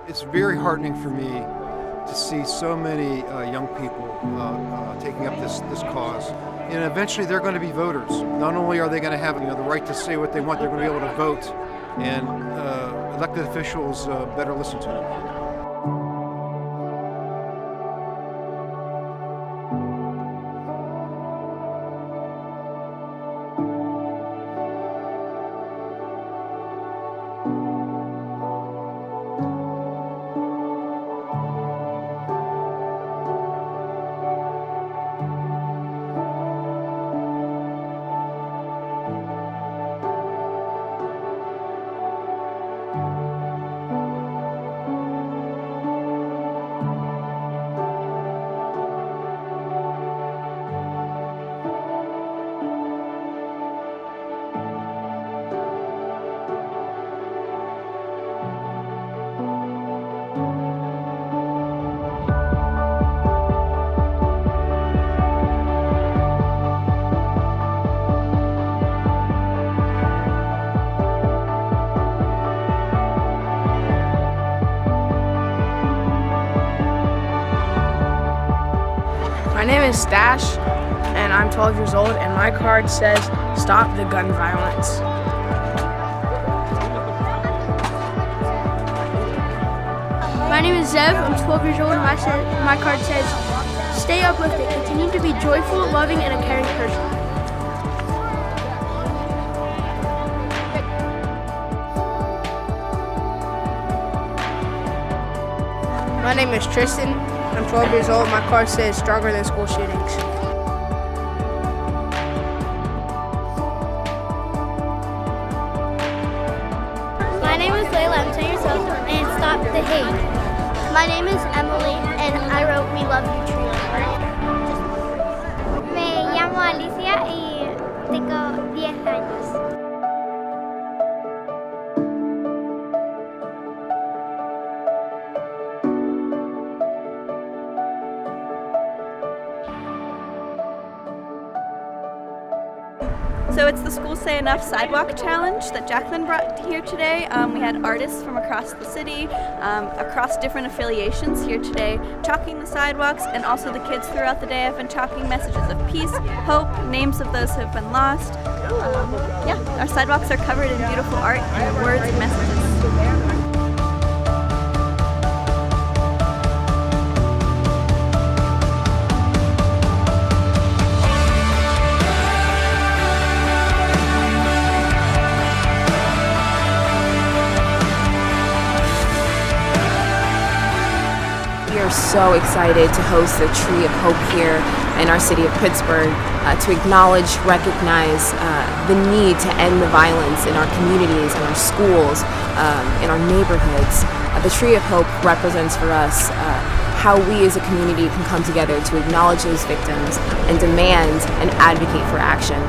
It's very heartening for me to see so many young people taking up this cause. And eventually they're going to be voters. Not only are they going to have the right to say what they want, they're going to be able to vote. And elected officials better listen to them. My name is Stash, and I'm 12 years old, and my card says, "Stop the gun violence." My name is Zev, I'm 12 years old, and my card says, "Stay uplifted, continue to be joyful, loving, and a caring person." My name is Tristan, I'm 12 years old, my card says, "Stronger than school shootings." My name is Layla, I'm 10 years old, and stop the hate. My name is Emily, and I wrote "We Love You Tree." Me llamo Alicia y tengo 10 años. So it's the Schools Say Enough Sidewalk Challenge that Jacqueline brought here today. We had artists from across the city, across different affiliations here today, chalking the sidewalks, and also the kids throughout the day have been chalking messages of peace, hope, names of those who have been lost. Yeah, our sidewalks are covered in beautiful art and words and messages. We are so excited to host the Tree of Hope here in our city of Pittsburgh to acknowledge, recognize the need to end the violence in our communities, in our schools, in our neighborhoods. The Tree of Hope represents for us how we as a community can come together to acknowledge those victims and demand and advocate for action.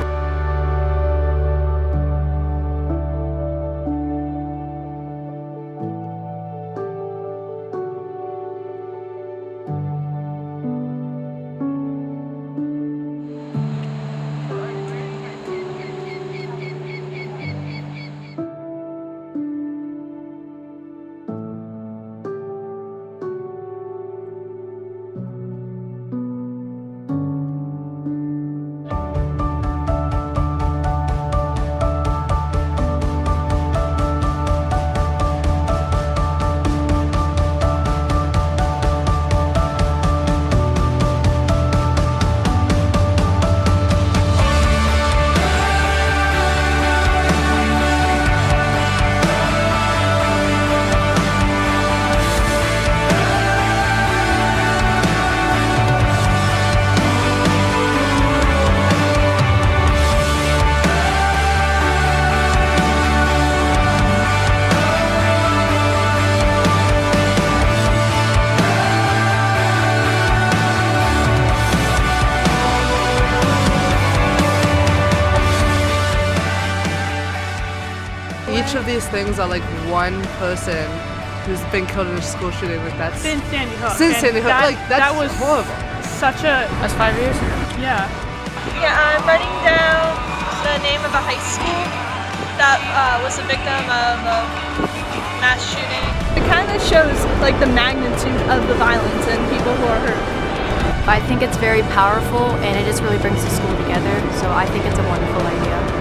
Each of these things are like one person who's been killed in a school shooting. Like that's since Sandy Hook. Since Sandy Hook, that was horrible. Such a. That's 5 years? Yeah. Yeah, I'm writing down the name of a high school that was a victim of a mass shooting. It kind of shows like the magnitude of the violence and people who are hurt. I think it's very powerful and it just really brings the school together, so I think it's a wonderful idea.